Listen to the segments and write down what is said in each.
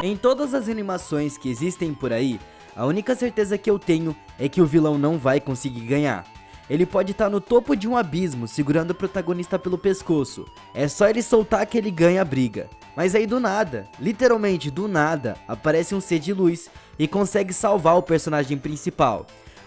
Em todas as animações que existem por aí, a única certeza que eu tenho é que o vilão não vai conseguir ganhar. Ele pode estar no topo de um abismo, segurando o protagonista pelo pescoço. É só ele soltar que ele ganha a briga. Mas aí do nada, literalmente do nada, aparece um ser de luz e consegue salvar o personagem principal.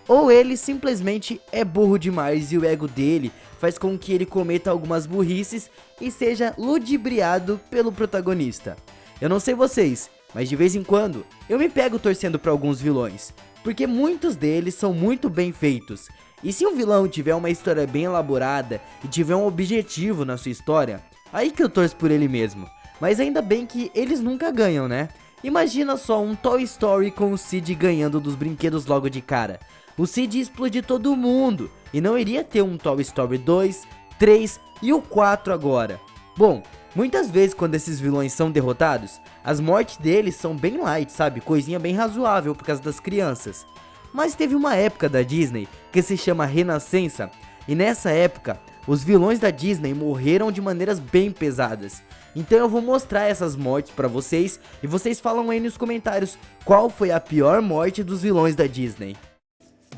Ou ele simplesmente é burro demais e o ego dele faz com que ele cometa algumas burrices e seja ludibriado pelo protagonista. Eu não sei vocês, mas de vez em quando eu me pego torcendo para alguns vilões, porque muitos deles são muito bem feitos. E se um vilão tiver uma história bem elaborada e tiver um objetivo na sua história, aí que eu torço por ele mesmo. Mas ainda bem que eles nunca ganham, né? Imagina só um Toy Story com o Sid ganhando dos brinquedos logo de cara. O Sid ia explodir todo mundo e não iria ter um Toy Story 2, 3 e o 4 agora. Bom, muitas vezes quando esses vilões são derrotados, as mortes deles são bem light, sabe? Coisinha bem razoável por causa das crianças. Mas teve uma época da Disney que se chama Renascença, e nessa época, os vilões da Disney morreram de maneiras bem pesadas. Então eu vou mostrar essas mortes pra vocês, e vocês falam aí nos comentários qual foi a pior morte dos vilões da Disney.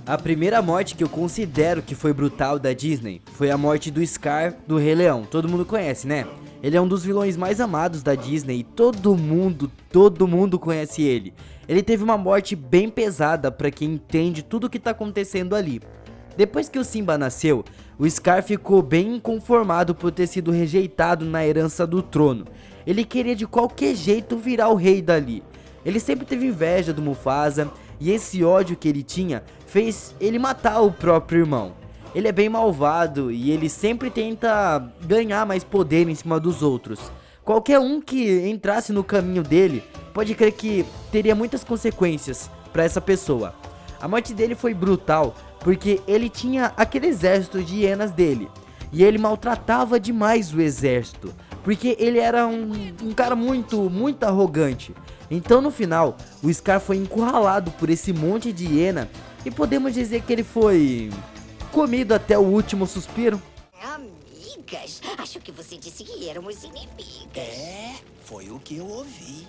A primeira morte que eu considero que foi brutal da Disney foi a morte do Scar do Rei Leão. Todo mundo conhece, né? Ele é um dos vilões mais amados da Disney e todo mundo conhece ele. Ele teve uma morte bem pesada pra quem entende tudo o que tá acontecendo ali. Depois que o Simba nasceu, o Scar ficou bem inconformado por ter sido rejeitado na herança do trono. Ele queria de qualquer jeito virar o rei dali. Ele sempre teve inveja do Mufasa e esse ódio que ele tinha fez ele matar o próprio irmão. Ele é bem malvado e ele sempre tenta ganhar mais poder em cima dos outros. Qualquer um que entrasse no caminho dele, pode crer que teria muitas consequências para essa pessoa. A morte dele foi brutal porque ele tinha aquele exército de hienas dele. E ele maltratava demais o exército, porque ele era um cara muito arrogante. Então no final, o Scar foi encurralado por esse monte de hiena e podemos dizer que ele foi comido até o último suspiro. Amigas? Acho que você disse que éramos inimigas. É, foi o que eu ouvi.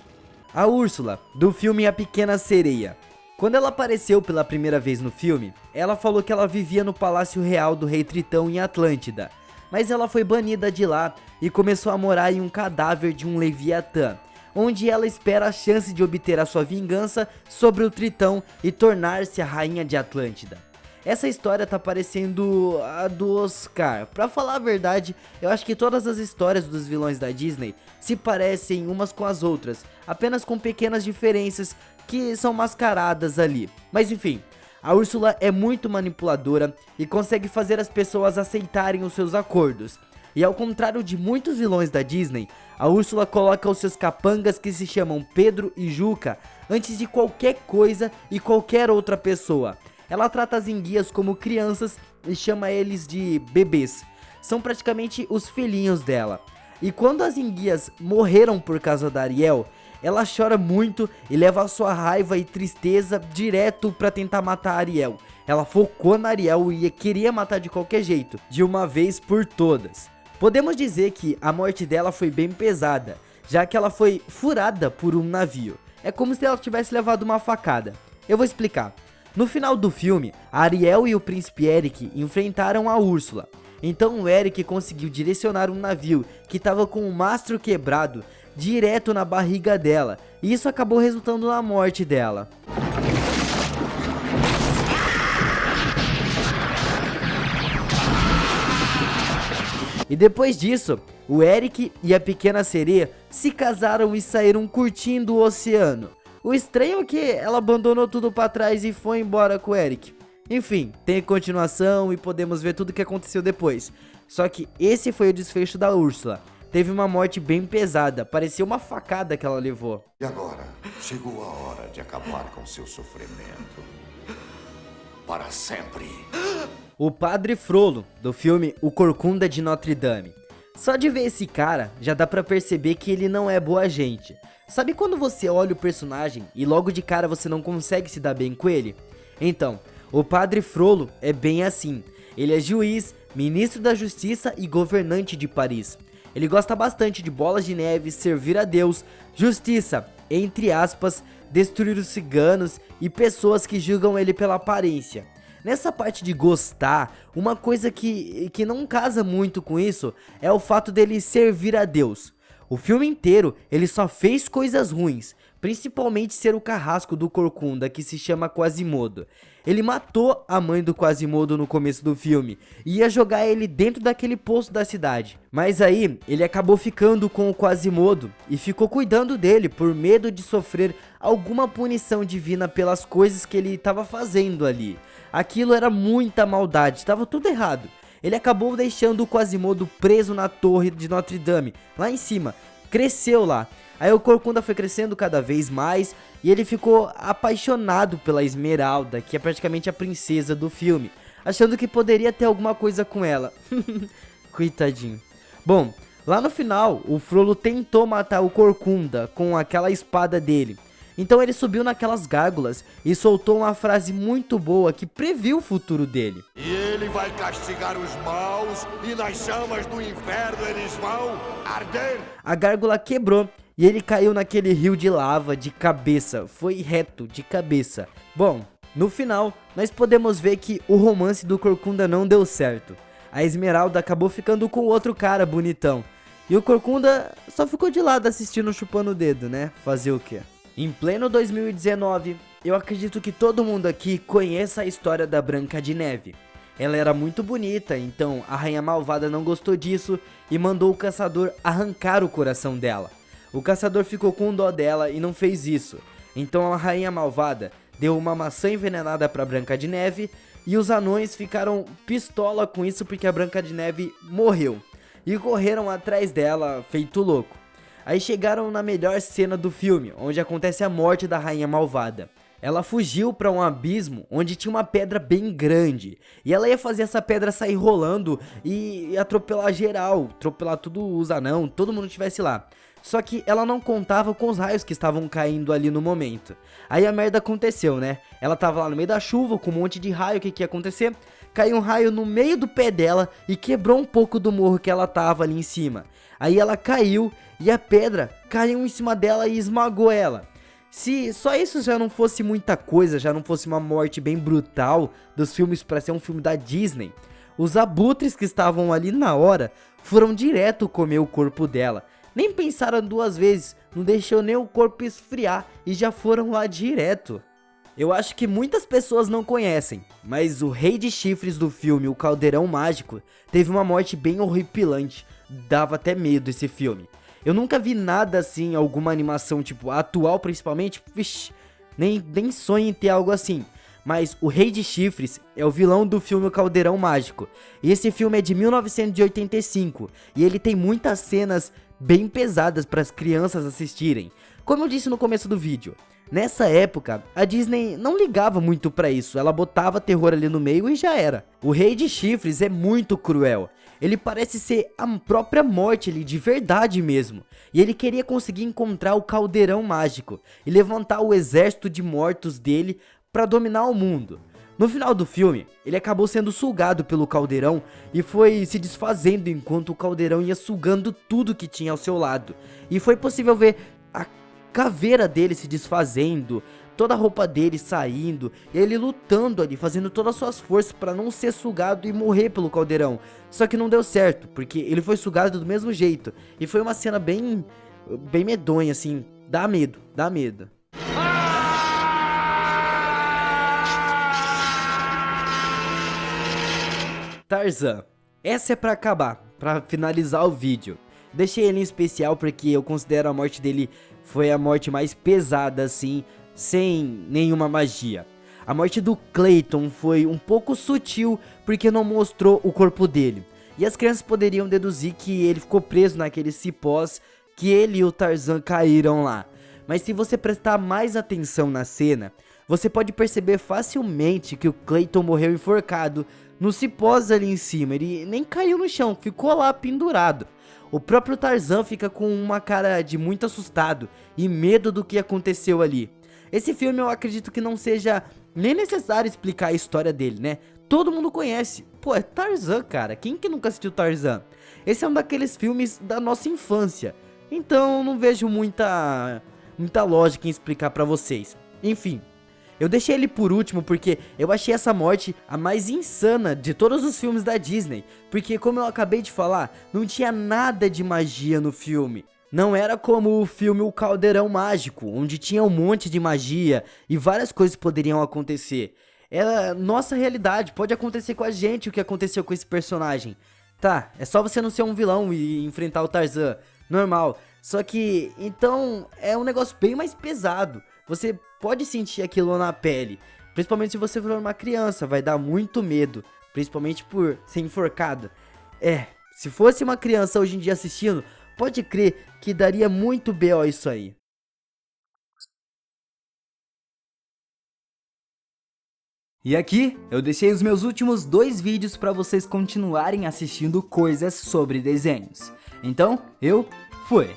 A Úrsula, do filme A Pequena Sereia. Quando ela apareceu pela primeira vez no filme, ela falou que ela vivia no Palácio Real do Rei Tritão em Atlântida. Mas ela foi banida de lá e começou a morar em um cadáver de um Leviatã, onde ela espera a chance de obter a sua vingança sobre o Tritão e tornar-se a rainha de Atlântida. Essa história tá parecendo a do Oscar. Pra falar a verdade, eu acho que todas as histórias dos vilões da Disney se parecem umas com as outras, apenas com pequenas diferenças que são mascaradas ali. Mas enfim, a Úrsula é muito manipuladora e consegue fazer as pessoas aceitarem os seus acordos. E ao contrário de muitos vilões da Disney, a Úrsula coloca os seus capangas que se chamam Pedro e Juca antes de qualquer coisa e qualquer outra pessoa. Ela trata as enguias como crianças e chama eles de bebês. São praticamente os filhinhos dela. E quando as enguias morreram por causa da Ariel, ela chora muito e leva a sua raiva e tristeza direto pra tentar matar a Ariel. Ela focou na Ariel e queria matar de qualquer jeito, de uma vez por todas. Podemos dizer que a morte dela foi bem pesada, já que ela foi furada por um navio. É como se ela tivesse levado uma facada. Eu vou explicar. No final do filme, a Ariel e o príncipe Eric enfrentaram a Úrsula. Então o Eric conseguiu direcionar um navio que estava com o mastro quebrado direto na barriga dela, e isso acabou resultando na morte dela. E depois disso, o Eric e a Pequena Sereia se casaram e saíram curtindo o oceano. O estranho é que ela abandonou tudo pra trás e foi embora com o Eric. Enfim, tem continuação e podemos ver tudo o que aconteceu depois. Só que esse foi o desfecho da Úrsula. Teve uma morte bem pesada, parecia uma facada que ela levou. E agora, chegou a hora de acabar com seu sofrimento. Para sempre. O Padre Frollo, do filme O Corcunda de Notre Dame. Só de ver esse cara, já dá pra perceber que ele não é boa gente. Sabe quando você olha o personagem e logo de cara você não consegue se dar bem com ele? Então, o Padre Frollo é bem assim. Ele é juiz, ministro da justiça e governante de Paris. Ele gosta bastante de bolas de neve, servir a Deus, justiça, entre aspas, destruir os ciganos e pessoas que julgam ele pela aparência. Nessa parte de gostar, uma coisa que não casa muito com isso é o fato dele servir a Deus. O filme inteiro ele só fez coisas ruins, principalmente ser o carrasco do Corcunda, que se chama Quasimodo. Ele matou a mãe do Quasimodo no começo do filme e ia jogar ele dentro daquele poço da cidade. Mas aí ele acabou ficando com o Quasimodo e ficou cuidando dele por medo de sofrer alguma punição divina pelas coisas que ele estava fazendo ali. Aquilo era muita maldade, estava tudo errado. Ele acabou deixando o Quasimodo preso na torre de Notre Dame, lá em cima, cresceu lá. Aí o Corcunda foi crescendo cada vez mais e ele ficou apaixonado pela Esmeralda, que é praticamente a princesa do filme, achando que poderia ter alguma coisa com ela. Coitadinho. Bom, lá no final, o Frollo tentou matar o Corcunda com aquela espada dele. Então ele subiu naquelas gárgulas e soltou uma frase muito boa que previu o futuro dele. E ele vai castigar os maus, e nas chamas do inferno eles vão arder. A gárgula quebrou e ele caiu naquele rio de lava de cabeça, foi reto de cabeça. Bom, no final, nós podemos ver que o romance do Corcunda não deu certo. A Esmeralda acabou ficando com outro cara bonitão. E o Corcunda só ficou de lado assistindo, chupando o dedo, né? Fazer o quê? Em pleno 2019, eu acredito que todo mundo aqui conheça a história da Branca de Neve. Ela era muito bonita, então a Rainha Malvada não gostou disso e mandou o caçador arrancar o coração dela. O caçador ficou com dó dela e não fez isso. Então a Rainha Malvada deu uma maçã envenenada para Branca de Neve e os anões ficaram pistola com isso porque a Branca de Neve morreu. E correram atrás dela feito louco. Aí chegaram na melhor cena do filme, onde acontece a morte da Rainha Malvada. Ela fugiu para um abismo onde tinha uma pedra bem grande. E ela ia fazer essa pedra sair rolando e atropelar geral, atropelar tudo os anãos, todo mundo que estivesse lá. Só que ela não contava com os raios que estavam caindo ali no momento. Aí a merda aconteceu, né? Ela tava lá no meio da chuva com um monte de raio, o que ia acontecer? Caiu um raio no meio do pé dela e quebrou um pouco do morro que ela tava ali em cima. Aí ela caiu e a pedra caiu em cima dela e esmagou ela. Se só isso já não fosse muita coisa, já não fosse uma morte bem brutal dos filmes para ser um filme da Disney, os abutres que estavam ali na hora foram direto comer o corpo dela. Nem pensaram duas vezes, não deixou nem o corpo esfriar e já foram lá direto. Eu acho que muitas pessoas não conhecem, mas o Rei de Chifres do filme O Caldeirão Mágico teve uma morte bem horripilante. Dava até medo esse filme. Eu nunca vi nada assim, alguma animação tipo atual principalmente, vixi, nem sonho em ter algo assim. Mas o Rei de Chifres é o vilão do filme O Caldeirão Mágico. E esse filme é de 1985 e ele tem muitas cenas bem pesadas para as crianças assistirem. Como eu disse no começo do vídeo, nessa época a Disney não ligava muito pra isso, ela botava terror ali no meio e já era. O Rei de Chifres é muito cruel. Ele parece ser a própria morte ali, de verdade mesmo. E ele queria conseguir encontrar o Caldeirão Mágico e levantar o exército de mortos dele para dominar o mundo. No final do filme, ele acabou sendo sugado pelo caldeirão e foi se desfazendo enquanto o caldeirão ia sugando tudo que tinha ao seu lado. E foi possível ver a caveira dele se desfazendo, toda a roupa dele saindo, e ele lutando ali, fazendo todas as suas forças para não ser sugado e morrer pelo caldeirão. Só que não deu certo, porque ele foi sugado do mesmo jeito. E foi uma cena bem medonha, assim, dá medo, dá medo. Tarzan. Essa é pra acabar, pra finalizar o vídeo. Deixei ele em especial porque eu considero a morte dele foi a morte mais pesada assim, sem nenhuma magia. A morte do Clayton foi um pouco sutil porque não mostrou o corpo dele. E as crianças poderiam deduzir que ele ficou preso naqueles cipós que ele e o Tarzan caíram lá. Mas se você prestar mais atenção na cena, você pode perceber facilmente que o Clayton morreu enforcado nos cipós ali em cima. Ele nem caiu no chão, ficou lá pendurado. O próprio Tarzan fica com uma cara de muito assustado e medo do que aconteceu ali. Esse filme eu acredito que não seja nem necessário explicar a história dele, né? Todo mundo conhece. Pô, é Tarzan, cara. Quem que nunca assistiu Tarzan? Esse é um daqueles filmes da nossa infância. Então não vejo muita muita lógica em explicar pra vocês. Enfim, eu deixei ele por último porque eu achei essa morte a mais insana de todos os filmes da Disney. Porque, como eu acabei de falar, não tinha nada de magia no filme. Não era como o filme O Caldeirão Mágico, onde tinha um monte de magia e várias coisas poderiam acontecer. Era nossa realidade, pode acontecer com a gente o que aconteceu com esse personagem. Tá, é só você não ser um vilão e enfrentar o Tarzan, normal. Só que, então, é um negócio bem mais pesado. Você pode sentir aquilo na pele, principalmente se você for uma criança, vai dar muito medo, principalmente por ser enforcado. Se fosse uma criança hoje em dia assistindo, pode crer que daria muito BO isso aí. E aqui eu deixei os meus últimos 2 vídeos para vocês continuarem assistindo coisas sobre desenhos. Então, eu fui!